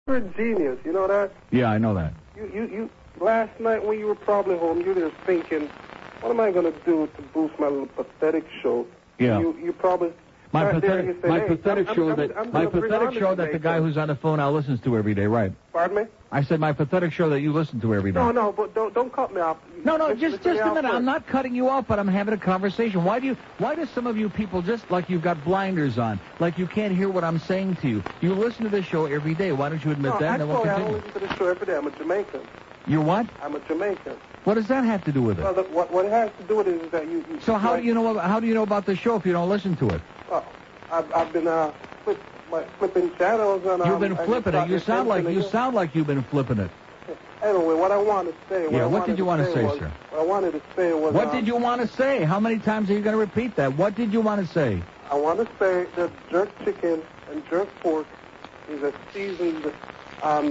You're a genius, you know that? Yeah, I know that. You last night when you were probably home, you were thinking, what am I going to do to boost my little pathetic show? Yeah. You probably... My pathetic show that the guy who's on the phone now listens to every day, right? Pardon me? I said my pathetic show that you listen to every day. No, but don't cut me off. No, just a minute. I'm not cutting you off, but I'm having a conversation. Why do some of you people just like you've got blinders on, like you can't hear what I'm saying to you? You listen to this show every day. Why don't you admit that? Actually, I don't listen to this show every day. I'm a Jamaican. You're what? I'm a Jamaican. What does that have to do with it? Well, what it has to do with it is that you so how do you know about the show if you don't listen to it? I've been flipping channels and you've been flipping it. You sound like you've been flipping it. Anyway, what I want to say. What did you want to say, sir? What I wanted to say was. What did you want to say? How many times are you going to repeat that? What did you want to say? I want to say that jerk chicken and jerk pork is a seasoned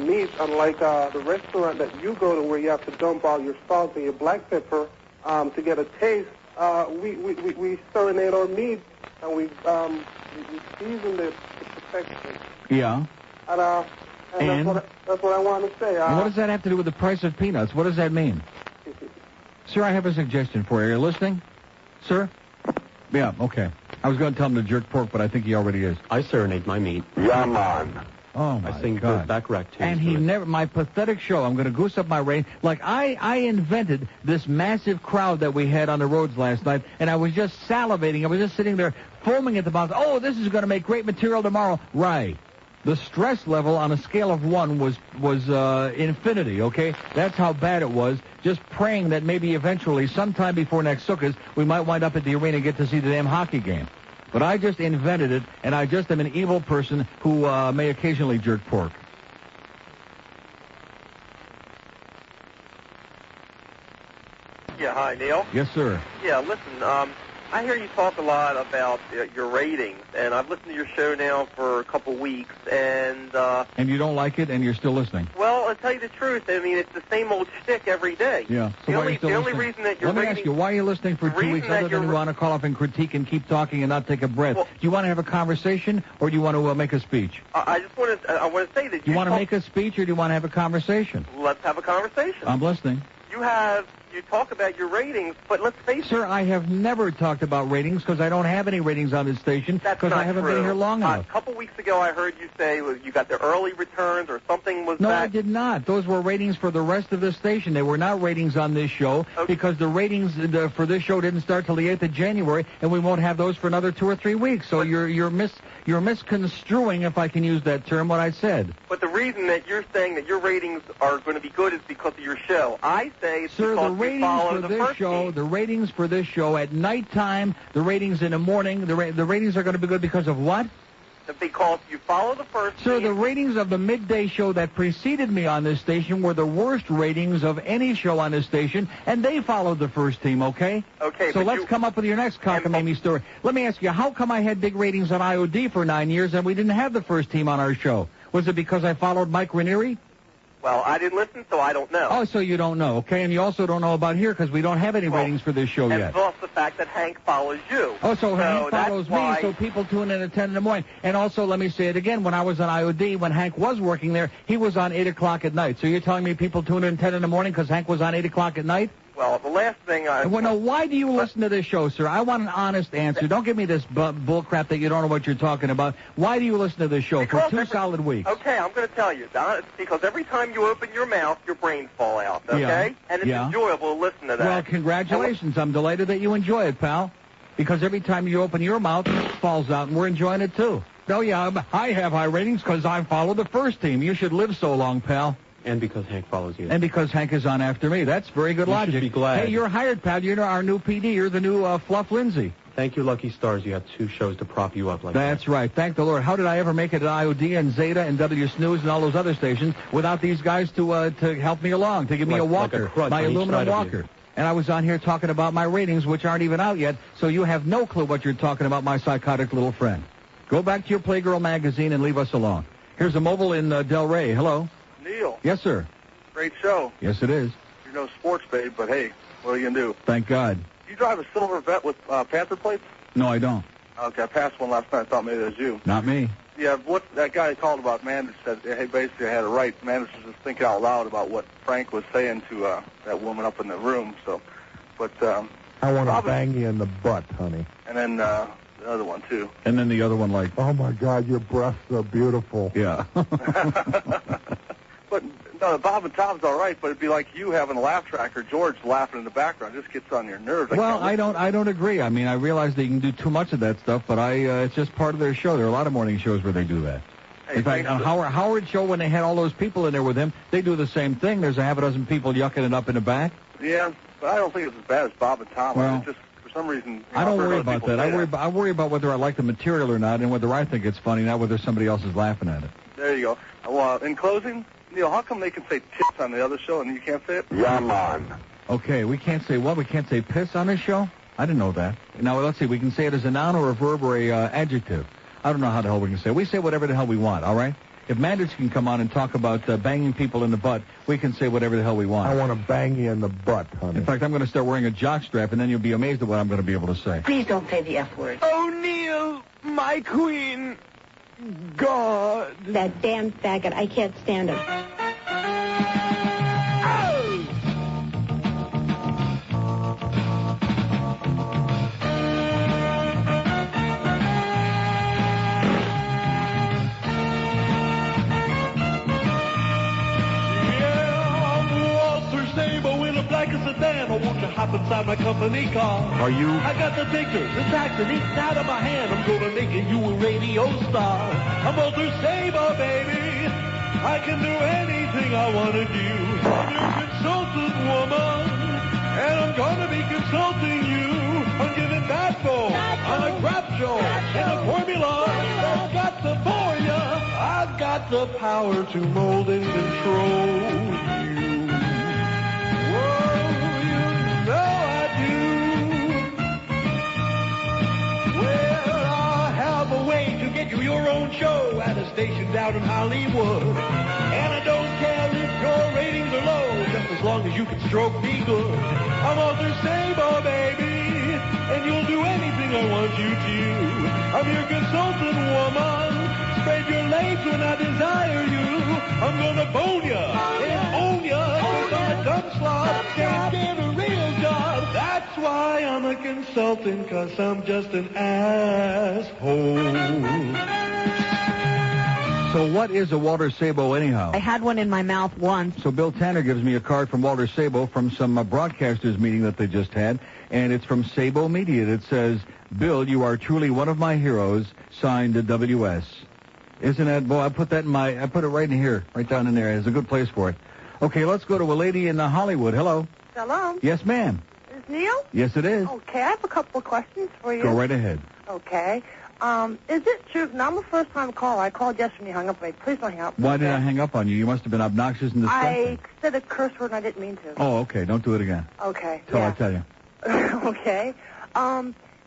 meat, unlike the restaurant that you go to where you have to dump all your salt and your black pepper to get a taste. We serenade our meat and we season it to perfection. Yeah. And that's what I want to say. And what does that have to do with the price of peanuts? What does that mean? Sir, I have a suggestion for you. Are you listening? Sir? Yeah, okay. I was going to tell him to jerk pork, but I think he already is. I serenade my meat. Yeah, man. Oh, my God. I sing God. back rack tunes. And he never, my pathetic show, I'm going to goose up my rating. Like, I invented this massive crowd that we had on the roads last night, and I was just salivating. I was just sitting there foaming at the mouth. Oh, this is going to make great material tomorrow. Right. The stress level on a scale of 1 was infinity, okay? That's how bad it was. Just praying that maybe eventually, sometime before next Sukkot, we might wind up at the arena and get to see the damn hockey game. But I just invented it, and I just am an evil person who may occasionally jerk pork. Yeah, hi, Neil. Yes, sir. Yeah, listen, I hear you talk a lot about your ratings, and I've listened to your show now for a couple weeks, and... And you don't like it, and you're still listening? Well, I'll tell you the truth. I mean, it's the same old shtick every day. Yeah. So the only reason that you're Let me ask you, why are you listening for 2 weeks other than you want to call off and critique and keep talking and not take a breath? Well, do you want to have a conversation, or do you want to make a speech? I want to say that you want to make a speech, or do you want to have a conversation? Let's have a conversation. I'm listening. You talk about your ratings, but let's face it. Sir, I have never talked about ratings because I don't have any ratings on this station because I haven't been here long enough. A couple weeks ago I heard you say you got the early returns or something was No, back. I did not. Those were ratings for the rest of the station. They were not ratings on this show because the ratings for this show didn't start till the 8th of January, and we won't have those for another 2 or 3 weeks. So you're misconstruing, if I can use that term, what I said. But the reason that you're saying that your ratings are going to be good is because of your show. I say it's because the ratings for this show at nighttime, the ratings in the morning, the ratings are going to be good because of what? Because you follow the first Sir, the ratings of the midday show that preceded me on this station were the worst ratings of any show on this station, and they followed the first team, okay? Okay, so let's come up with your next cockamamie story. Let me ask you, how come I had big ratings on IOD for 9 years and we didn't have the first team on our show? Was it because I followed Mike Ranieri? Well, I didn't listen, so I don't know. Oh, so you don't know, okay? And you also don't know about here because we don't have any ratings for this show yet. And plus the fact that Hank follows you. Oh, so Hank follows me, so people tune in at 10 in the morning. And also, let me say it again, when I was on IOD, when Hank was working there, he was on 8 o'clock at night. So you're telling me people tune in 10 in the morning because Hank was on 8 o'clock at night? Well, the last thing why do you listen to this show, sir? I want an honest answer. Don't give me this bull crap that you don't know what you're talking about. Why do you listen to this show for 2 solid weeks? Okay, I'm going to tell you, Don. It's because every time you open your mouth, your brains fall out, okay? Yeah. And it's enjoyable to listen to that. Well, congratulations. I'm delighted that you enjoy it, pal. Because every time you open your mouth, it falls out, and we're enjoying it, too. Oh, yeah, I have high ratings because I follow the first team. You should live so long, pal. And because Hank follows you. And because Hank is on after me. That's very good logic. You should be glad. Hey, you're hired, pal. You're our new PD. You're the new Fluff Lindsay. Thank you, Lucky Stars. You have 2 shows to prop you up like that. That's right. Thank the Lord. How did I ever make it at IOD and Zeta and W Snooze and all those other stations without these guys to help me along, to give me a walker, my aluminum walker? And I was on here talking about my ratings, which aren't even out yet, so you have no clue what you're talking about, my psychotic little friend. Go back to your Playgirl magazine and leave us alone. Here's a mobile in Del Rey. Hello? Neil. Yes, sir. Great show. Yes, it is. You're no sports babe, but hey, what are you going to do? Thank God. You drive a silver Vet with Panther plates? No, I don't. Okay, I passed one last night. I thought maybe it was you. Not me. Yeah, what that guy called about Manders said, hey, basically I had it right. Manders was just thinking out loud about what Frank was saying to that woman up in the room. So, but I want to bang you in the butt, honey. and then the other one too. And then the other one like, Oh my God, your breasts are beautiful. yeah. But no, Bob and Tom's all right. But it'd be like you having a laugh track or George laughing in the background. It just gets on your nerves. Well, I don't agree. I mean, I realize they can do too much of that stuff, but it's just part of their show. There are a lot of morning shows where they do that. Hey, In fact, on Howard's show, when they had all those people in there with him, they do the same thing. There's a half a dozen people yucking it up in the back. Yeah, but I don't think it's as bad as Bob and Tom. Well, It's just for some reason. I don't worry about that. I worry about whether I like the material or not, and whether I think it's funny, not whether somebody else is laughing at it. There you go. Well, in closing, Neil, how come they can say tits on the other show and you can't say it? Yeah, man. Okay, we can't say what? We can't say piss on this show? I didn't know that. Now, let's see. We can say it as a noun or a verb or a adjective. I don't know how the hell we can say it. We say whatever the hell we want, all right? If Manders can come on and talk about banging people in the butt, we can say whatever the hell we want. I want to bang you in the butt, honey. In fact, I'm going to start wearing a jock strap, and then you'll be amazed at what I'm going to be able to say. Please don't say the F word. Oh, Neil, my queen. God. That damn faggot. I can't stand him. Sedan, I want you to hop inside my company car. Are you? I got the picture, the taxi, each out of my hand. I'm gonna make you a radio star. I'm Walter Sabo, baby. I can do anything I want to do. I'm your consultant woman, and I'm gonna be consulting you on giving backbone, on a crap show, and a formula that's got to bore ya. I've got the power to mold and control you. Your own show at a station down in Hollywood. And I don't care if your ratings are low, just as long as you can stroke me good. I'm Walter Sabo, baby, and you'll do anything I want you to. I'm your consultant woman. Spread your legs when I desire you. I'm gonna bone ya and own ya, 'cause I'm a dumb slob, can't get a real job. That's why I'm a consultant, 'cause I'm just an asshole. So what is a Walter Sabo anyhow? I had one in my mouth once. So Bill Tanner gives me a card from Walter Sabo from some broadcasters meeting that they just had, and it's from Sabo Media. It says, Bill, you are truly one of my heroes, signed WS. Isn't that, boy, I put it right in here, right down in there. It's a good place for it. Okay, let's go to a lady in Hollywood. Hello. Hello. Yes, ma'am. Is Neil? Yes, it is. Okay, I have a couple of questions for you. Go right ahead. Okay. Is it true? Now, I'm a first-time caller. I called yesterday and you hung up on me. Please don't hang up. Why did I hang up on you? You must have been obnoxious and disgusting. I said a curse word and I didn't mean to. Oh, okay. Don't do it again. Okay. Till I tell you. Okay.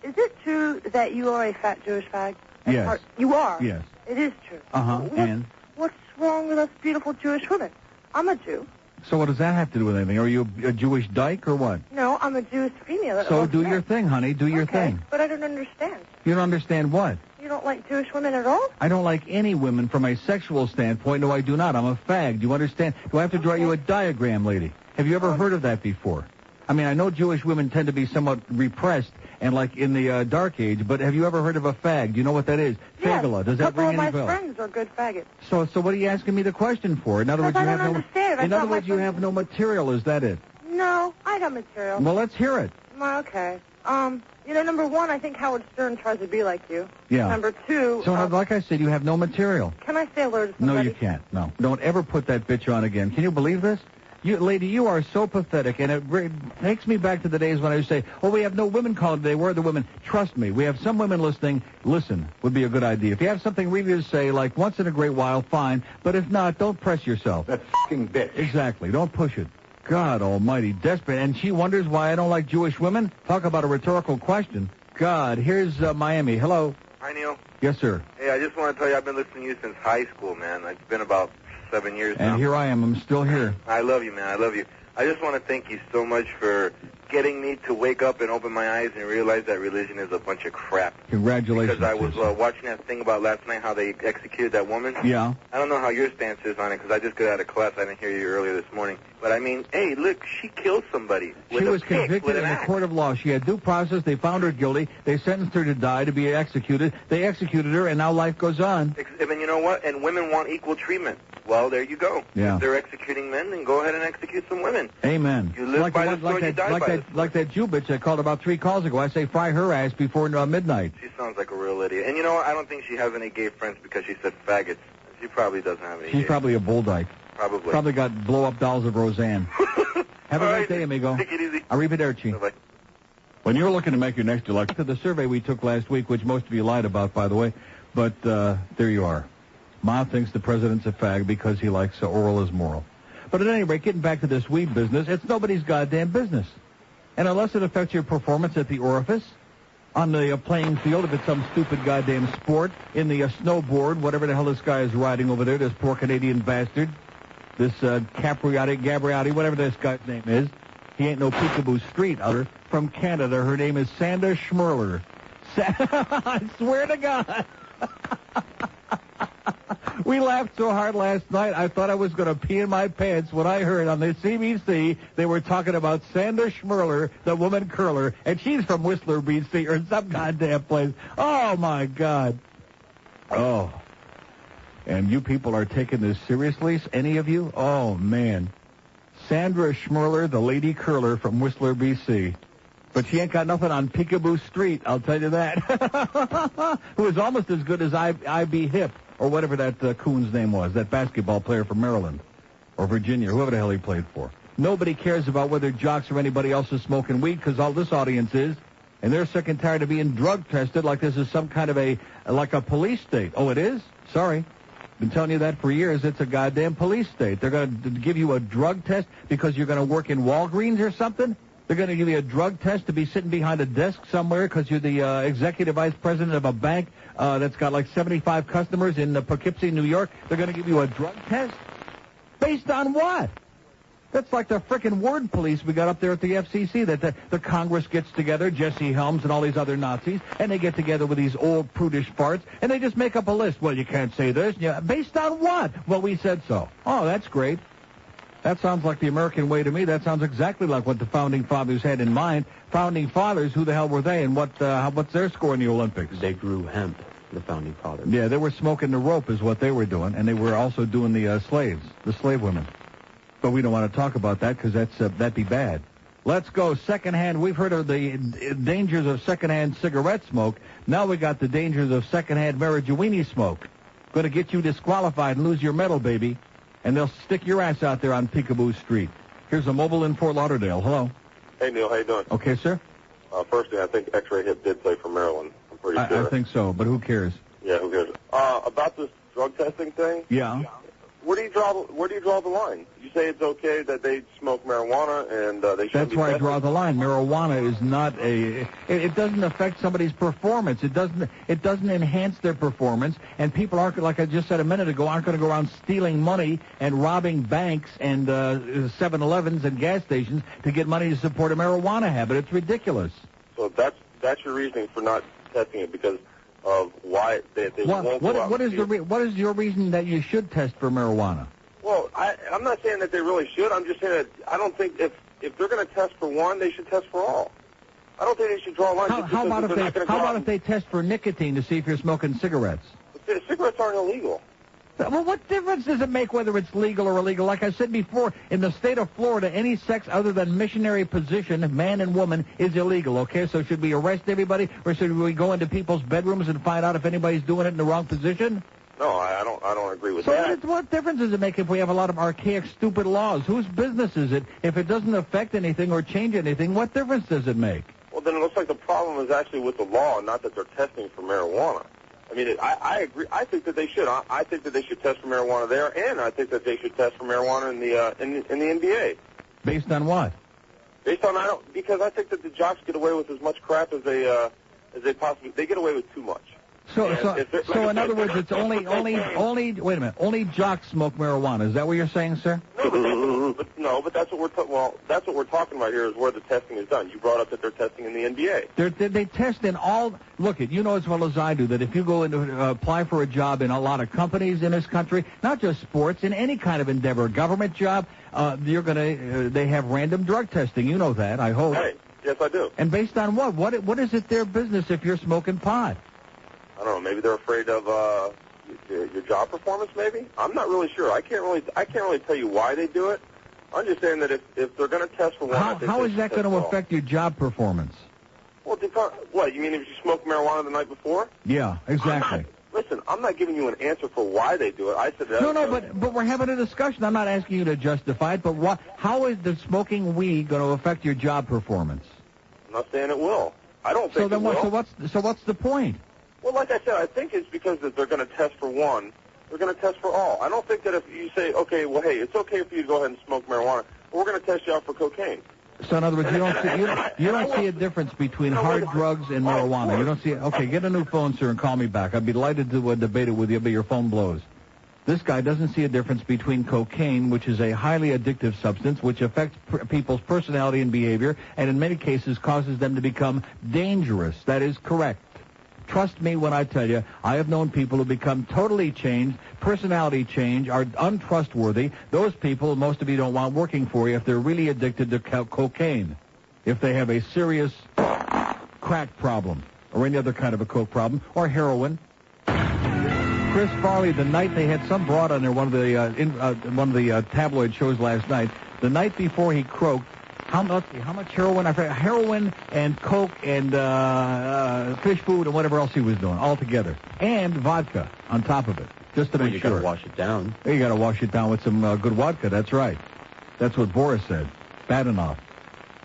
Is it true that you are a fat Jewish fag? Yes. You are? Yes. It is true. Uh-huh. And? What's wrong with us beautiful Jewish women? I'm a Jew. So what does that have to do with anything? Are you a Jewish dyke or what? No, I'm a Jewish female. So do your thing, honey. Do your thing. But I don't understand. You don't understand what? You don't like Jewish women at all? I don't like any women from a sexual standpoint. No, I do not. I'm a fag. Do you understand? Do I have to draw you a diagram, lady? Have you ever heard of that before? I mean, I know Jewish women tend to be somewhat repressed and like in the dark age, but have you ever heard of a fag? Do you know what that is? Yes. Fagula. Does that ring any A couple bells? of my friends are good faggots. So what are you asking me the question for? In other words, you have no. In other words, you have no material. Is that it? No, I got material. Well, let's hear it. Well, okay. Number one, I think Howard Stern tries to be like you. Yeah. Number two. So, like I said, you have no material. Can I say a word to somebody? No, you can't. No. Don't ever put that bitch on again. Can you believe this? Lady, you are so pathetic, and it takes me back to the days when I used to say, oh, we have no women calling today. Where are the women? Trust me, we have some women listening. Listen would be a good idea. If you have something really to say, like once in a great while, fine. But if not, don't press yourself. That fucking bitch. Exactly. Don't push it. God almighty, desperate. And she wonders why I don't like Jewish women? Talk about a rhetorical question. God, here's Miami. Hello. Hi, Neil. Yes, sir. Hey, I just want to tell you I've been listening to you since high school, man. It's been about 7 years now. And here I am. I'm still here. I love you, man. I love you. I just want to thank you so much for getting me to wake up and open my eyes and realize that religion is a bunch of crap. Congratulations. Because I was watching that thing about last night, how they executed that woman. Yeah. I don't know how your stance is on it, because I just got out of class. I didn't hear you earlier this morning. But, I mean, hey, look, she killed somebody with She a was pick, convicted with in an a axe. court of law. She had due process. They found her guilty. They sentenced her to die, to be executed. They executed her, and now life goes on. And you know what? And women want equal treatment. Well, there you go. Yeah. If they're executing men, then go ahead and execute some women. Amen. You live by the sword, you die by the sword. Like that Jew bitch I called about 3 calls ago. I say fry her ass before midnight. She sounds like a real idiot. And you know what? I don't think she has any gay friends because she said faggots. She probably doesn't have any She's gay probably a bull dyke. Probably. Probably got blow-up dolls of Roseanne. Have a great day, amigo. Take it easy. Arrivederci. Bye-bye. When you're looking to make your next election, to the survey we took last week, which most of you lied about, by the way, but there you are. Ma thinks the president's a fag because he likes oral is moral. But at any rate, getting back to this weed business, it's nobody's goddamn business. And unless it affects your performance at the orifice, on the playing field, if it's some stupid goddamn sport, in the snowboard, whatever the hell this guy is riding over there, this poor Canadian bastard, this Gabriotti, whatever this guy's name is, he ain't no Peekaboo Street other from Canada. Her name is Sandra Schmerler. I swear to God. We laughed so hard last night, I thought I was going to pee in my pants when I heard on the CBC they were talking about Sandra Schmerler, the woman curler, and she's from Whistler, BC, or some goddamn place. Oh, my God. Oh. And you people are taking this seriously, any of you? Oh, man. Sandra Schmerler, the lady curler from Whistler, BC. But she ain't got nothing on Peekaboo Street, I'll tell you that. Who is almost as good as I.B. Hip, or whatever that coon's name was, that basketball player from Maryland, or Virginia, whoever the hell he played for. Nobody cares about whether jocks or anybody else is smoking weed, because all this audience is, and they're sick and tired of being drug tested like this is some kind of a police state. Oh, it is? Sorry. Been telling you that for years. It's a goddamn police state. They're going to give you a drug test because you're going to work in Walgreens or something? They're going to give you a drug test to be sitting behind a desk somewhere because you're the executive vice president of a bank that's got like 75 customers in Poughkeepsie, New York. They're going to give you a drug test? Based on what? That's like the frickin' word police we got up there at the FCC, that the Congress gets together, Jesse Helms and all these other Nazis, and they get together with these old prudish farts, and they just make up a list. Well, you can't say this. Yeah, based on what? Well, we said so. Oh, that's great. That sounds like the American way to me. That sounds exactly like what the Founding Fathers had in mind. Founding Fathers, who the hell were they, and what's their score in the Olympics? They grew hemp, the Founding Fathers. Yeah, they were smoking the rope is what they were doing, and they were also doing the slaves, the slave women. But we don't want to talk about that because that'd be bad. Let's go secondhand. We've heard of the dangers of secondhand cigarette smoke. Now we got the dangers of secondhand marijuana smoke. Going to get you disqualified and lose your medal, baby. And they'll stick your ass out there on Peekaboo Street. Here's a mobile in Fort Lauderdale. Hello. Hey, Neil. How you doing? Okay, sir. Firstly, I think X-Ray Hip did play for Maryland. I'm pretty sure. I think so, but who cares? Yeah, who cares? About this drug testing thing. Yeah. Where do you draw the line? You say it's okay that they smoke marijuana and they shouldn't That's be where I tested? draw the line. Marijuana is not it doesn't affect somebody's performance. It doesn't enhance their performance, and people aren't, like I just said a minute ago, aren't going to go around stealing money and robbing banks and 7-Elevens and gas stations to get money to support a marijuana habit. It's ridiculous. So that's your reasoning for not testing it, because of why they won't go out What and steal. what is your reason that you should test for marijuana? Well, I'm not saying that they really should. I'm just saying that I don't think if they're going to test for one, they should test for all. I don't think they should draw a line. How about if they test for nicotine to see if you're smoking cigarettes? Cigarettes aren't illegal. Well, what difference does it make whether it's legal or illegal? Like I said before, in the state of Florida, any sex other than missionary position, man and woman, is illegal, okay? So should we arrest everybody, or should we go into people's bedrooms and find out if anybody's doing it in the wrong position? No, I don't agree with that. So what difference does it make if we have a lot of archaic, stupid laws? Whose business is it? If it doesn't affect anything or change anything, what difference does it make? Well, then it looks like the problem is actually with the law, not that they're testing for marijuana. I mean, I agree. I think that they should. I think that they should test for marijuana there, and I think that they should test for marijuana in the NBA. Based on what? Based on because I think that the jocks get away with as much crap as they possibly. They get away with too much. So And in other words, it's only wait a minute, only jocks smoke marijuana. Is that what you're saying, sir? But that's what we're talking about here is where the testing is done. You brought up that they're testing in the NBA. They test in all. Look, you know as well as I do that if you go into apply for a job in a lot of companies in this country, not just sports, in any kind of endeavor, government job, they have random drug testing. You know that, I hope. Hey, yes, I do. And based on what? What is it their business if you're smoking pot? I don't know. Maybe they're afraid of your job performance. Maybe I'm not really sure. I can't really tell you why they do it. I'm just saying that if they're going to test for one, how is that going to affect your job performance? Well, what you mean if you smoke marijuana the night before? Yeah, exactly. Listen, I'm not giving you an answer for why they do it. I said that. No, but we're having a discussion. I'm not asking you to justify it, but how is the smoking weed going to affect your job performance? I'm not saying it will. I don't think it will. So what's the point? Well, like I said, I think it's because that they're going to test for one. They're going to test for all. I don't think that if you say, okay, well, hey, it's okay for you to go ahead and smoke marijuana, but we're going to test you out for cocaine. So in other words, you don't see a difference between hard drugs and marijuana. You don't see it. Okay, get a new phone, sir, and call me back. I'd be delighted to debate it with you, but your phone blows. This guy doesn't see a difference between cocaine, which is a highly addictive substance, which affects people's personality and behavior, and in many cases causes them to become dangerous. That is correct. Trust me when I tell you, I have known people who become totally changed, personality change, are untrustworthy. Those people, most of you don't want working for you if they're really addicted to cocaine, if they have a serious crack problem or any other kind of a coke problem, or heroin. Chris Farley, the night they had some broad on there, one of the tabloid shows last night, the night before he croaked, how much heroin? I forget, heroin and coke and fish food and whatever else he was doing all together, and vodka on top of it, just to make sure. You got to wash it down. You got to wash it down with some good vodka. That's right. That's what Boris said. Bad enough.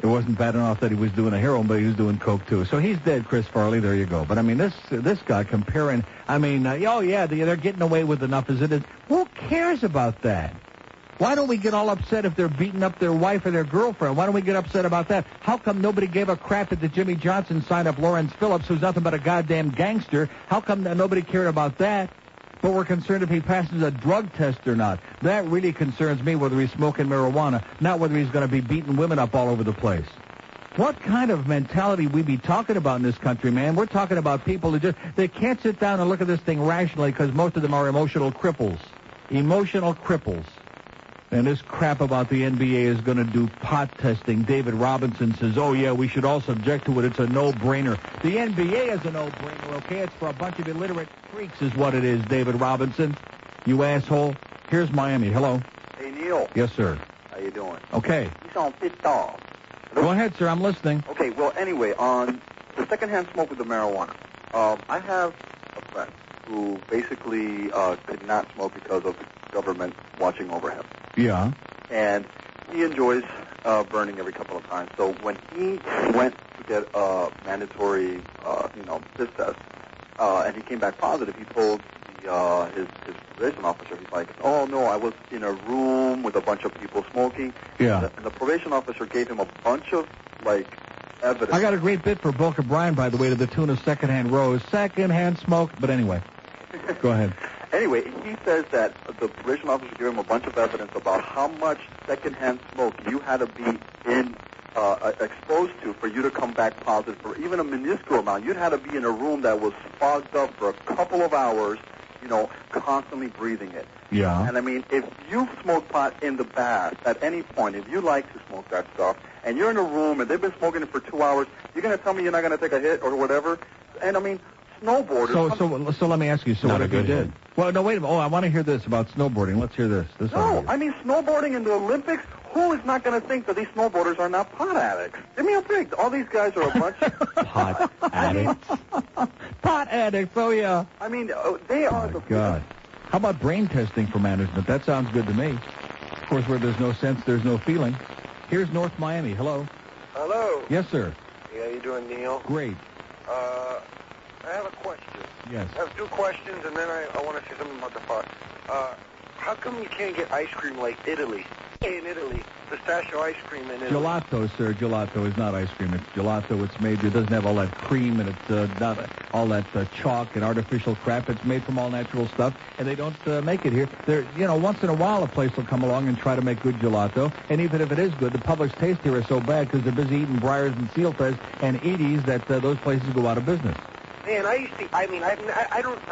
It wasn't bad enough that he was doing a heroin, but he was doing coke too. So he's dead, Chris Farley. There you go. But I mean, this guy comparing. I mean, they're getting away with enough as it is. Who cares about that? Why don't we get all upset if they're beating up their wife or their girlfriend? Why don't we get upset about that? How come nobody gave a crap that the Jimmy Johnson signed up Lawrence Phillips, who's nothing but a goddamn gangster? How come nobody cared about that? But we're concerned if he passes a drug test or not. That really concerns me, whether he's smoking marijuana, not whether he's going to be beating women up all over the place. What kind of mentality we be talking about in this country, man? We're talking about people who they can't sit down and look at this thing rationally because most of them are emotional cripples. Emotional cripples. And this crap about the NBA is going to do pot testing. David Robinson says, oh, yeah, we should all subject to it. It's a no-brainer. The NBA is a no-brainer, okay? It's for a bunch of illiterate freaks is what it is, David Robinson. You asshole. Here's Miami. Hello. Hey, Neil. Yes, sir. How you doing? Okay. You sound pissed off. Go ahead, sir. I'm listening. Okay, well, anyway, on the secondhand smoke with the marijuana, I have a friend who basically could not smoke because of the government watching over him. Yeah. And he enjoys burning every couple of times. So when he went to get a mandatory, piss test, and he came back positive, he told his probation officer, he's like, oh, no, I was in a room with a bunch of people smoking. Yeah. And the probation officer gave him a bunch of, evidence. I got a great bit for Boca Brian, by the way, to the tune of Secondhand Rose. Secondhand smoke. But anyway, go ahead. Anyway, he says that the probation officer gave him a bunch of evidence about how much secondhand smoke you had to be exposed to for you to come back positive for even a minuscule amount. You'd have to be in a room that was fogged up for a couple of hours, constantly breathing it. Yeah. And I mean, if you smoke pot in the bath at any point, if you like to smoke that stuff, and you're in a room and they've been smoking it for 2 hours, you're going to tell me you're not going to take a hit or whatever? And I mean, snowboarders. So let me ask you. So what if you did? Well, no, wait a minute. Oh, I want to hear this about snowboarding. Let's hear this. I mean, snowboarding in the Olympics. Who is not going to think that these snowboarders are not pot addicts? Give me a break. All these guys are a bunch of pot addicts. Pot addicts. Oh yeah. I mean, they are the. God. How about brain testing for management? That sounds good to me. Of course, where there's no sense, there's no feeling. Here's North Miami. Hello. Hello. Yes, sir. Yeah, how you doing, Neil? Great. I have a question. Yes. I have two questions, and then I want to say something about the pot. How come you can't get ice cream like Italy? In Italy, pistachio ice cream in Italy. Gelato, sir. Gelato is not ice cream. It's gelato. It's made. It doesn't have all that cream and it's not all that chalk and artificial crap. It's made from all natural stuff, and they don't make it here. There, once in a while, a place will come along and try to make good gelato, and even if it is good, the public's taste here is so bad because they're busy eating Breyers and Sealfest and Edie's that those places go out of business. Man, I'm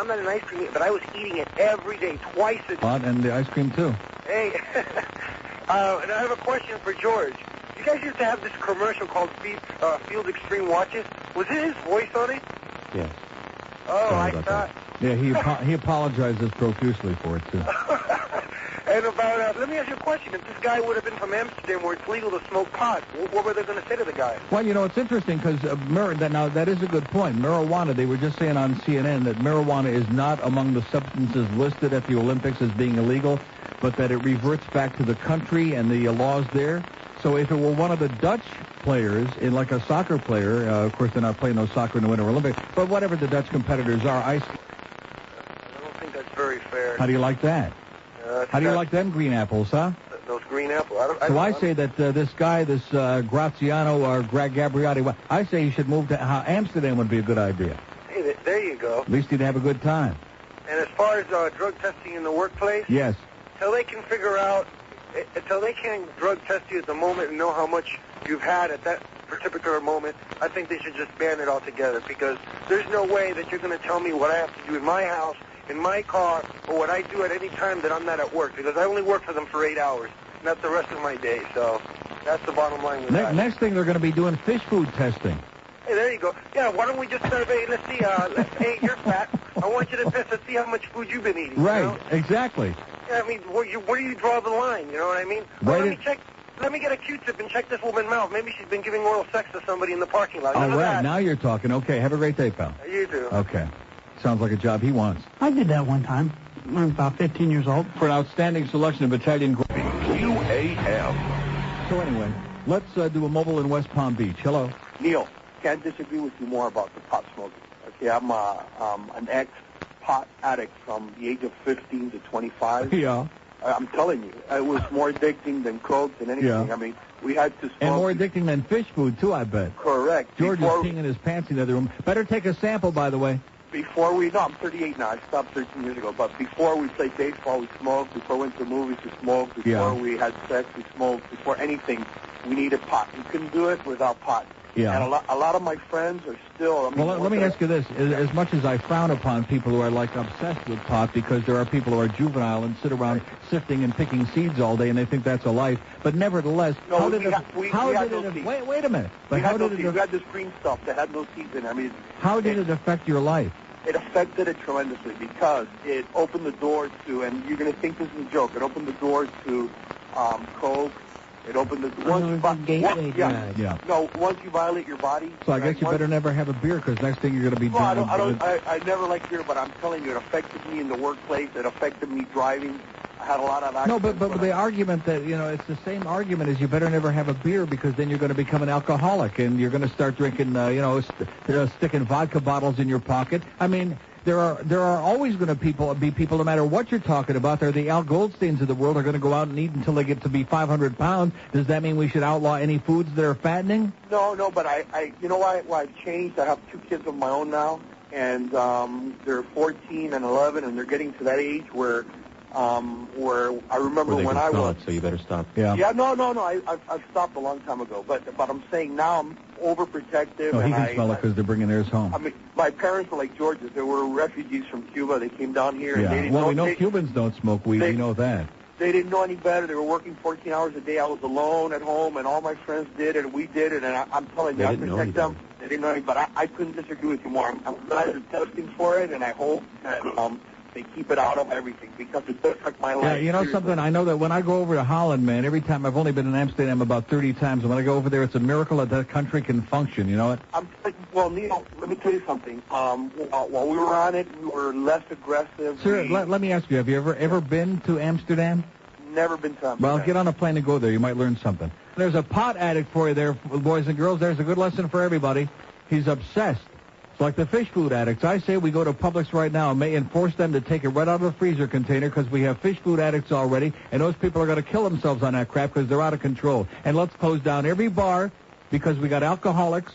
not an ice cream eater, but I was eating it every day, twice a day. And the ice cream too. Hey, and I have a question for George. You guys used to have this commercial called Field Extreme Watches. Was it his voice on it? Yes. Oh, Sorry I about thought. that. Yeah, he apologizes profusely for it too. And about, let me ask you a question. If this guy would have been from Amsterdam where it's legal to smoke pot, what were they going to say to the guy? Well, it's interesting because now that is a good point. Marijuana, they were just saying on CNN that marijuana is not among the substances listed at the Olympics as being illegal, but that it reverts back to the country and the laws there. So if it were one of the Dutch players, in like a soccer player, of course they're not playing no soccer in the Winter Olympics, but whatever the Dutch competitors are, I don't think that's very fair. How do you like that? How do you like them green apples, huh? Those green apples. I say that this guy, this Graziano or Gabriati, I say he should move to Amsterdam would be a good idea. Hey, there you go. At least he'd have a good time. And as far as drug testing in the workplace, yes. Until they can drug test you at the moment and know how much you've had at that particular moment, I think they should just ban it altogether because there's no way that you're going to tell me what I have to do in my house, in my car, or what I do at any time that I'm not at work because I only work for them for 8 hours, and that's the rest of my day. So that's the bottom line with that. Next thing, they're going to be doing fish food testing. Hey, there you go. Yeah, why don't we just survey? Let's see. Hey, you're fat. I want you to test and see how much food you've been eating. Right, exactly. Yeah, I mean, where do you draw the line? You know what I mean? Well, let me get a Q-tip and check this woman's mouth. Maybe she's been giving oral sex to somebody in the parking lot. All right, now you're talking. Okay, have a great day, pal. You too. Okay. Sounds like a job he wants. I did that one time. I was about 15 years old. For an outstanding selection of Italian... WQAM. So anyway, let's do a mobile in West Palm Beach. Hello. Neil, can't disagree with you more about the pot smoking. Okay, I'm an ex-pot addict from the age of 15 to 25. Yeah. I'm telling you, it was more addicting than coke, than anything. Yeah. I mean, we had to smoke. And more addicting than fish food, too, I bet. Correct. George is peeing in his pants in the other room. Better take a sample, by the way. I'm 38 now. I stopped 13 years ago. But before we played baseball, we smoked. Before we went to movies, we smoked. Before we had sex, we smoked. Before anything, we needed pot. We couldn't do it without pot. Yeah. And a lot of my friends are still... Well, let me ask you this. As much as I frown upon people who are, like, obsessed with pot because there are people who are juvenile and sit around sifting and picking seeds all day and they think that's a life, but nevertheless, No, wait a minute. But how did it... We had this green stuff that had no seeds in it. I mean... How did it affect your life? It affected it tremendously because it opened the door to, and you're going to think this is a joke, it opened the door to coke. It opened the once you violate your body. So I guess you better never have a beer because next thing you're going to be drinking. I never liked beer, but I'm telling you, it affected me in the workplace. It affected me driving. I had a lot of accidents. No, but the argument that, it's the same argument as you better never have a beer because then you're going to become an alcoholic and you're going to start drinking, sticking vodka bottles in your pocket. I mean, there are always going to be people, no matter what you're talking about. They're the Al Goldsteins of the world. Are going to go out and eat until they get to be 500 pounds. Does that mean we should outlaw any foods that are fattening? No, but I you know why I've changed? I have 2 kids of my own now, and they're 14 and 11, and they're getting to that age where I remember when I was. So you better stop. Yeah. Yeah. No. I've stopped a long time ago. But I'm saying now I'm overprotective. No, he can smell it because they're bringing theirs home. I mean, my parents were like George's. They were refugees from Cuba. They came down here. Yeah. And they didn't we know Cubans don't smoke weed. We know that. They didn't know any better. They were working 14 hours a day. I was alone at home, and all my friends did it, and we did it. And I'm telling you, I protect them. They didn't know any, but I couldn't disagree with you more. I'm glad they're testing for it, and I hope that they keep it out of everything because it does affect my life. Yeah, you know something? I know that when I go over to Holland, man, every time I've only been in Amsterdam about 30 times, and when I go over there, it's a miracle that country can function. You know what? Well, Neil, let me tell you something. While we were on it, we were less aggressive. Sir, let me ask you: have you ever been to Amsterdam? Never been to Amsterdam. Well, get on a plane and go there. You might learn something. There's a pot addict for you there, boys and girls. There's a good lesson for everybody. He's obsessed. Like the fish food addicts. I say we go to Publix right now and may enforce them to take it right out of the freezer container because we have fish food addicts already, and those people are going to kill themselves on that crap because they're out of control. And let's close down every bar because we got alcoholics.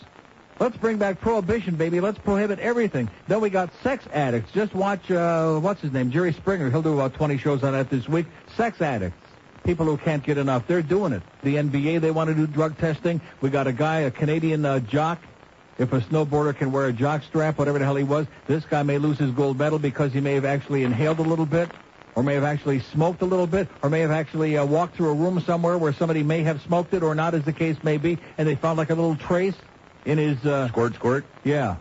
Let's bring back prohibition, baby. Let's prohibit everything. Then we got sex addicts. Just watch, what's his name, Jerry Springer. He'll do about 20 shows on that this week. Sex addicts. People who can't get enough. They're doing it. The NBA, they want to do drug testing. We got a guy, a Canadian jock. If a snowboarder can wear a jock strap, whatever the hell he was, this guy may lose his gold medal because he may have actually inhaled a little bit, or may have actually smoked a little bit, or may have actually walked through a room somewhere where somebody may have smoked it or not, as the case may be, and they found like a little trace in his... Squirt? Yeah.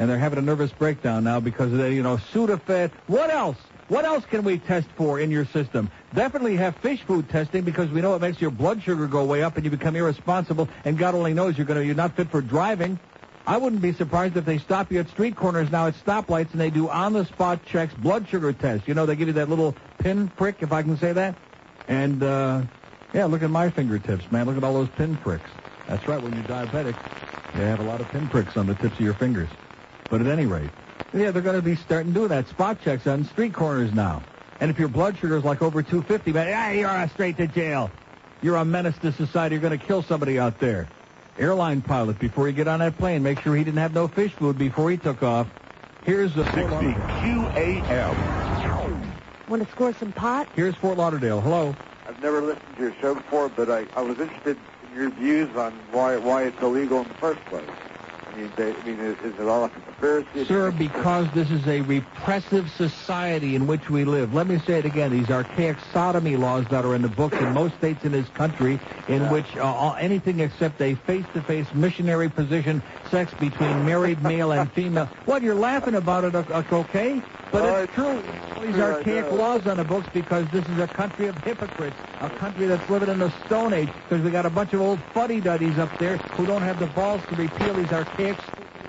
And they're having a nervous breakdown now because of the, Sudafed. What else? What else can we test for in your system? Definitely have fish food testing because we know it makes your blood sugar go way up and you become irresponsible, and God only knows you're not fit for driving. I wouldn't be surprised if they stop you at street corners now at stoplights and they do on-the-spot checks, blood sugar tests. They give you that little pin prick, if I can say that. And, look at my fingertips, man. Look at all those pin pricks. That's right, when you're diabetic, you have a lot of pin pricks on the tips of your fingers. But at any rate, they're going to be starting to do that, spot checks on street corners now. And if your blood sugar is like over 250, man, you're straight to jail. You're a menace to society. You're going to kill somebody out there. Airline pilot, before you get on that plane, make sure he didn't have no fish food before he took off. Here's the 60 QAM. Want to score some pot? Here's Fort Lauderdale. Hello. I've never listened to your show before, but I was interested in your views on why it's illegal in the first place. Is it all a conspiracy? Sir, because this is a repressive society in which we live. Let me say it again. These archaic sodomy laws that are in the books in most states in this country in which anything except a face-to-face missionary position, sex between married male and female. What, you're laughing about it, okay? But it's true. These archaic laws on the books because this is a country of hypocrites, a country that's living in the Stone Age because we got a bunch of old fuddy-duddies up there who don't have the balls to repeal these archaic,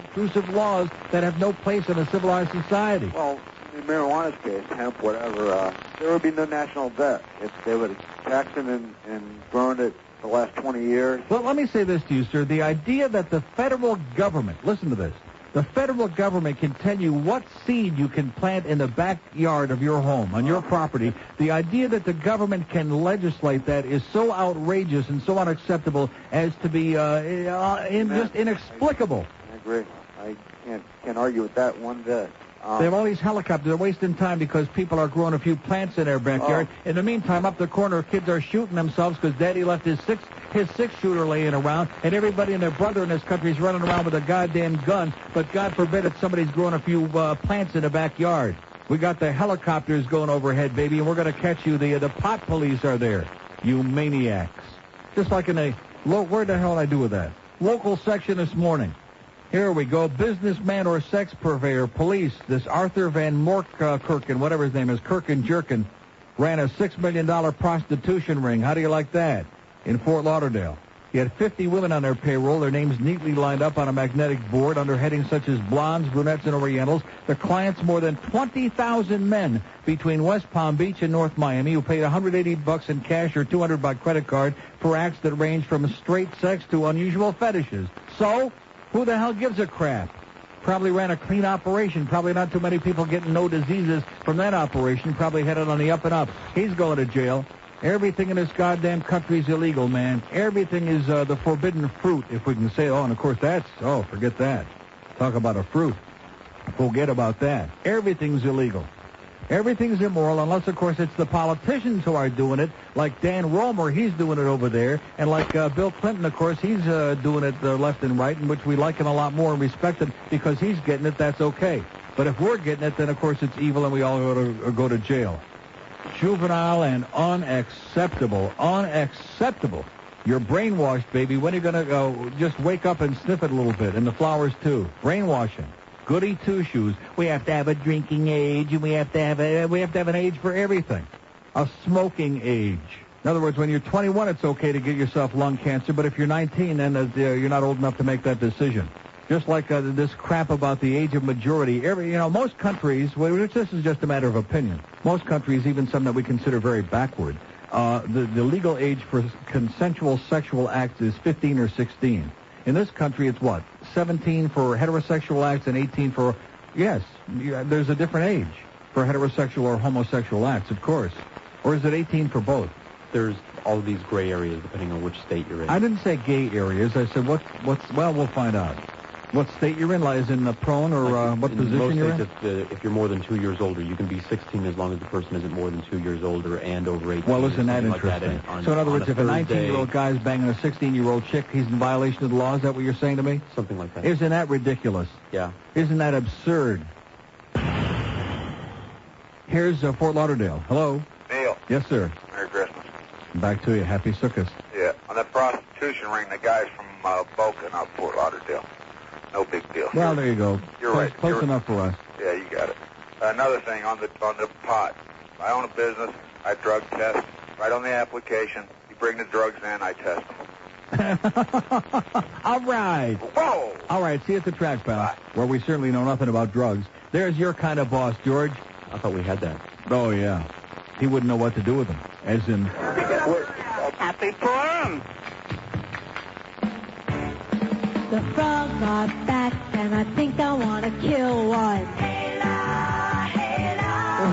intrusive laws that have no place in a civilized society. Well, in marijuana's case, hemp, whatever, there would be no national debt if they would have taxed it and grown it the last 20 years. Well, let me say this to you, sir. The idea that the federal government, listen to this, the federal government can tell you what seed you can plant in the backyard of your home, on your property. The idea that the government can legislate that is so outrageous and so unacceptable as to be just inexplicable. I agree. I can't argue with that one bit. They have all these helicopters. They're wasting time because people are growing a few plants in their backyard. In the meantime, up the corner, kids are shooting themselves because Daddy left his six-shooter laying around, and everybody and their brother in this country is running around with a goddamn gun. But God forbid if somebody's growing a few plants in the backyard. We got the helicopters going overhead, baby, and we're going to catch you. The pot police are there, you maniacs. Just like in where the hell did I do with that? Local section this morning. Here we go. Businessman or sex purveyor, police. This Arthur Van Morkirken, whatever his name is, Kirkin, ran a $6 million prostitution ring. How do you like that? In Fort Lauderdale. He had 50 women on their payroll, their names neatly lined up on a magnetic board under headings such as blondes, brunettes, and orientals. The clients, more than 20,000 men between West Palm Beach and North Miami, who paid $180 in cash or $200 by credit card for acts that range from straight sex to unusual fetishes. So, who the hell gives a crap? Probably ran a clean operation. Probably not too many people getting no diseases from that operation. Probably headed on the up and up. He's going to jail. Everything in this goddamn country is illegal, man. Everything is the forbidden fruit, if we can say. Oh, and of course forget that. Talk about a fruit. Forget about that. Everything's illegal. Everything's immoral unless, of course, it's the politicians who are doing it, like Dan Romer, he's doing it over there, and like Bill Clinton, of course, he's doing it left and right, in which we like him a lot more and respect him because he's getting it, that's okay. But if we're getting it, then, of course, it's evil and we all go to jail. Juvenile and unacceptable. Unacceptable. You're brainwashed, baby. When are you going to go? Just wake up and sniff it a little bit, and the flowers, too. Brainwashing. Goody two-shoes. We have to have a drinking age, and we have to have an age for everything. A smoking age. In other words, when you're 21, it's okay to get yourself lung cancer, but if you're 19, then you're not old enough to make that decision. Just like this crap about the age of majority. Most countries, which this is just a matter of opinion, most countries, even some that we consider very backward, the legal age for consensual sexual acts is 15 or 16. In this country, it's what? 17 for heterosexual acts and 18 for, yes, there's a different age for heterosexual or homosexual acts, of course. Or is it 18 for both? There's all these gray areas depending on which state you're in. I didn't say gay areas. I said well, we'll find out. What state you're in? Is in the prone or what position you're in? Most states, if you're more than 2 years older, you can be 16 as long as the person isn't more than 2 years older and over 18. Well, isn't that interesting? Like that. So in other words, if a 19-year-old guy's banging a 16-year-old chick, he's in violation of the law? Is that what you're saying to me? Something like that. Isn't that ridiculous? Yeah. Isn't that absurd? Here's Fort Lauderdale. Hello? Neil. Yes, sir. Merry Christmas. Back to you. Happy Sukkot. Yeah. On that prostitution ring, the guy's from Boca, not Fort Lauderdale. No big deal. Well, there you go. You're right. Close enough for us. Yeah, you got it. Another thing on the pot. I own a business. I drug test. Right on the application. You bring the drugs in, I test them. All right. Whoa! All right, see you at the track, pal, where we certainly know nothing about drugs. There's your kind of boss, George. I thought we had that. Oh, yeah. He wouldn't know what to do with them, as in... Happy fun! The frogs are back, and I think I want to kill one.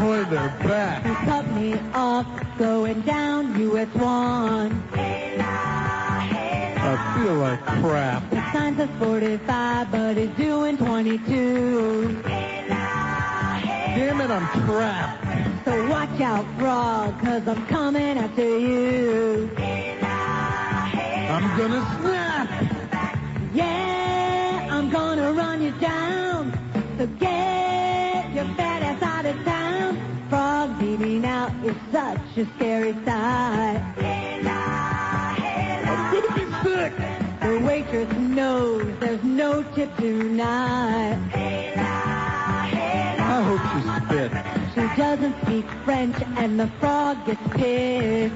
Boy, they're back. He cut me off, going down US 1. I feel like crap. The sign says 45, but he's doing 22. Damn it, I'm trapped. So watch out, frog, 'cause I'm coming after you. I'm gonna snap. Yeah, I'm gonna run you down. So get your fat ass out of town. Frog beating out is such a scary sight. I'm gonna be sick. The waitress knows there's no tip tonight. I hope she spits. She doesn't speak French and the frog gets pissed.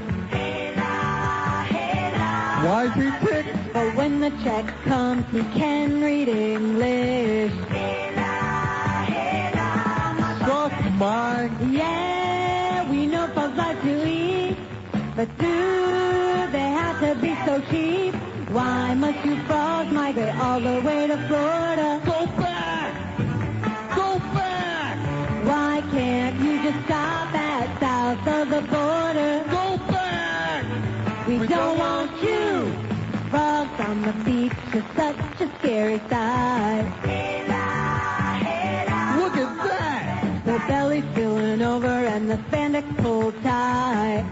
Why's he ticked? But when the check comes, he can read English. Suck my... Yeah, we know folks like to eat, but do they have to be so cheap? Why must you frogs migrate all the way to Florida? Go back! Go back! Why can't you just stop at south of the border? Go back! We don't want you. Frogs on the beach is such a scary sight. Look at that! The belly's spilling over and the spandex pulled tight.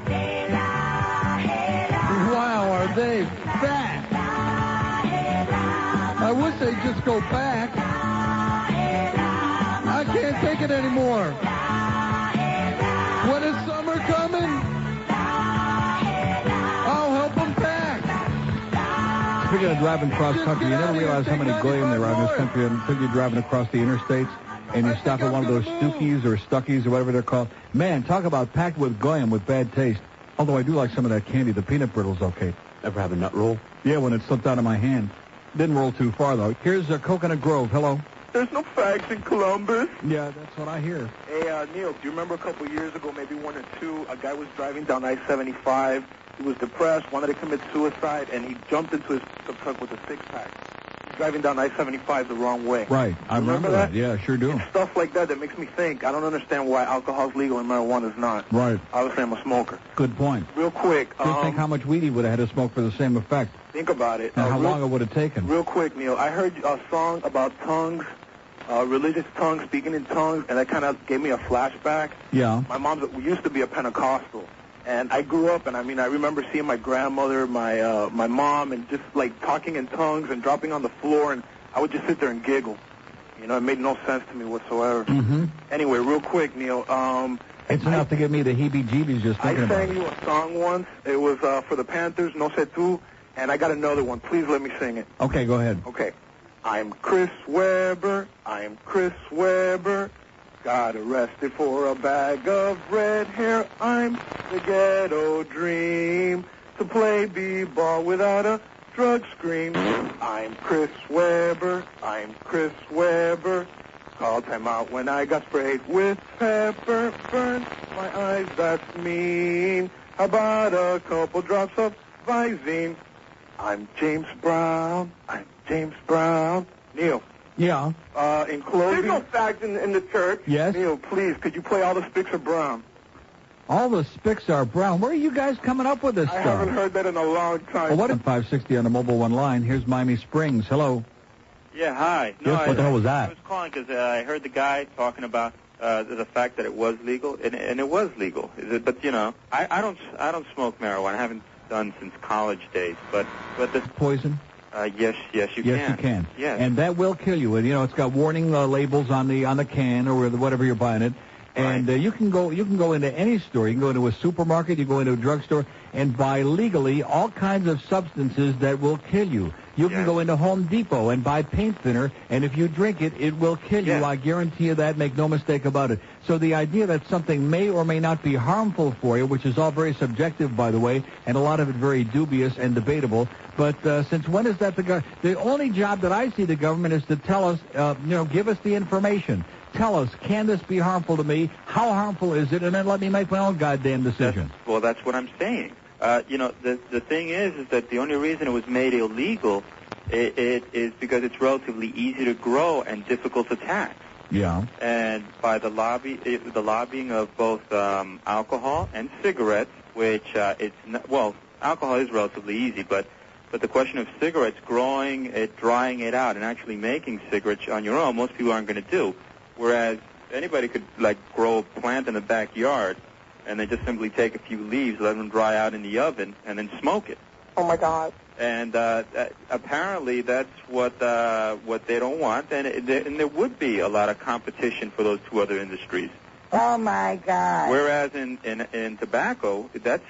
Wow, are they fat? I wish they'd just go back. I can't take it anymore. When is summer coming? I'll help them pack. Speaking of driving cross country, you never realize how many goyim there are in this country until you're driving across the interstates and you stop at one of those Stookies or Stuckies or whatever they're called. Man, talk about packed with goyim with bad taste. Although I do like some of that candy. The peanut brittle's okay. Ever have a nut roll? Yeah, when it slipped out of my hand. Didn't roll too far, though. Here's Coconut Grove. Hello. There's no fags in Columbus. Yeah, that's what I hear. Hey, Neil, do you remember a couple years ago, maybe 1 or 2, a guy was driving down I-75. He was depressed, wanted to commit suicide, and he jumped into his truck with a six-pack. He's driving down I-75 the wrong way. Right. I remember that. Yeah, sure do. It's stuff like that makes me think. I don't understand why alcohol's legal and marijuana is not. Right. Obviously, I'm a smoker. Good point. Real quick. Just think how much weed he would have had to smoke for the same effect. Think about it. And how long it would have taken. Real quick, Neil. I heard a song about tongues, religious tongues, speaking in tongues, and that kind of gave me a flashback. Yeah. My mom used to be a Pentecostal. And I grew up, and I remember seeing my grandmother, my mom, and just like talking in tongues and dropping on the floor, and I would just sit there and giggle. You know, it made no sense to me whatsoever. Mm-hmm. Anyway, real quick, Neil. It's enough to give me the heebie-jeebies just thinking about it. I sang you a song once. It was for the Panthers, No Sé Tú, and I got another one. Please let me sing it. Okay, go ahead. Okay. I'm Chris Webber. I'm Chris Webber. Got arrested for a bag of red hair. I'm the ghetto dream to play b-ball without a drug screen. I'm Chris Webber. I'm Chris Webber. Called time out when I got sprayed with pepper. Burned my eyes, that's mean. How about a couple drops of Visine? I'm James Brown. I'm James Brown. Neil. Yeah. In closing... There's no fags in the church. Yes? Neil, please, could you play All the Spicks Are Brown? All the Spicks Are Brown. Where are you guys coming up with this stuff? I haven't heard that in a long time. Well, what at 560 on the mobile one line? Here's Miami Springs. Hello. Yeah, hi. Yes, what the hell was that? I was calling because I heard the guy talking about the fact that it was legal, and it was legal. But you know, I don't smoke marijuana. I haven't done since college days. But the poison. Yes, you can. Yes, you can. Yes. And that will kill you. And you know, it's got warning labels on the can or whatever you're buying it. And you can go into any store. You can go into a supermarket. You go into a drugstore and buy legally all kinds of substances that will kill you. You can go into Home Depot and buy paint thinner, and if you drink it, it will kill you. I guarantee you that. Make no mistake about it. So the idea that something may or may not be harmful for you, which is all very subjective, by the way, and a lot of it very dubious and debatable. But since when is that the only job that I see the government is to tell us, give us the information. Tell us, can this be harmful to me? How harmful is it? And then let me make my own goddamn decision. That's what I'm saying. The thing is that the only reason it was made illegal it is because it's relatively easy to grow and difficult to tax. Yeah. And by the lobbying of both alcohol and cigarettes, which alcohol is relatively easy, but the question of cigarettes, growing it, drying it out, and actually making cigarettes on your own, most people aren't going to do. Whereas anybody could, grow a plant in the backyard and then just simply take a few leaves, let them dry out in the oven, and then smoke it. Oh, my God. And apparently that's what they don't want, and there would be a lot of competition for those two other industries. Oh, my God. Whereas in tobacco, that's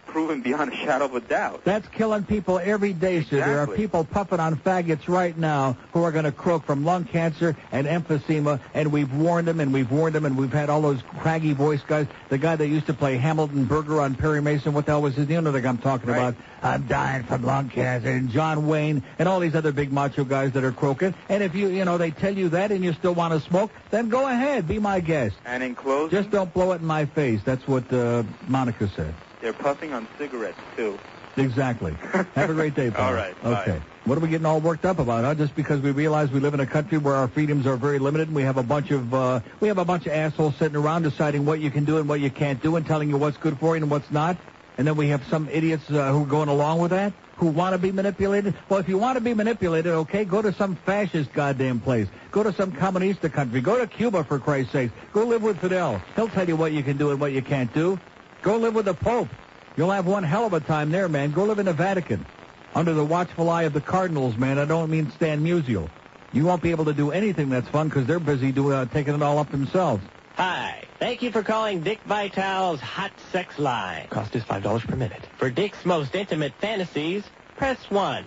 proven beyond a shadow of a doubt. That's killing people every day, sir. There are people puffing on faggots right now who are going to croak from lung cancer and emphysema, and we've warned them, and we've had all those craggy voice guys. The guy that used to play Hamilton Berger on Perry Mason, what the hell was his name? You know the guy I'm talking about. I'm dying from lung cancer. And John Wayne and all these other big macho guys that are croaking. And if they tell you that and you still want to smoke, then go ahead. Be my guest. And in closing... Just don't blow it in my face. That's what Monica said. They're puffing on cigarettes, too. Exactly. Have a great day, pal. All right. Okay. Bye. What are we getting all worked up about, huh? Just because we realize we live in a country where our freedoms are very limited, and we have a bunch of assholes sitting around deciding what you can do and what you can't do, and telling you what's good for you and what's not. And then we have some idiots who are going along with that, who want to be manipulated. Well, if you want to be manipulated, okay, go to some fascist goddamn place. Go to some communist country. Go to Cuba, for Christ's sake. Go live with Fidel. He'll tell you what you can do and what you can't do. Go live with the Pope. You'll have one hell of a time there, man. Go live in the Vatican. Under the watchful eye of the cardinals, man. I don't mean Stan Musial. You won't be able to do anything that's fun because they're busy taking it all up themselves. Hi. Thank you for calling Dick Vitale's Hot Sex Line. Cost is $5 per minute. For Dick's most intimate fantasies, press 1.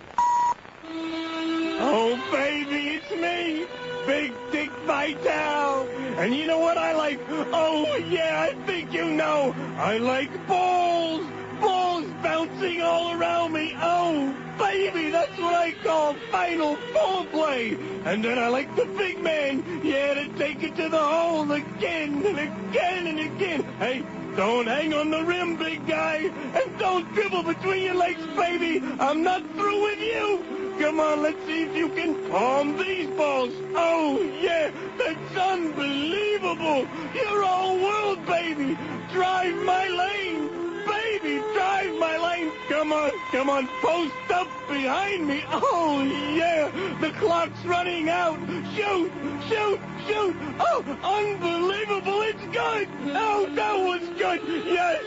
Oh, baby, it's me, Big Dick Vitale. And you know what I like? Oh, yeah, I think you know. I like balls. Balls bouncing all around me. Oh, baby, that's what I call final foreplay. And then I like the big man. Yeah, to take it to the hole again and again and again. Hey, don't hang on the rim, big guy. And don't dribble between your legs, baby. I'm not through with you. Come on, let's see if you can palm these balls. Oh, yeah, that's unbelievable. You're all world, baby. Drive my lane. Baby, drive my lane. Come on, post up behind me. Oh, yeah, the clock's running out. Shoot. Oh, unbelievable, it's good. Oh, that was good. Yes.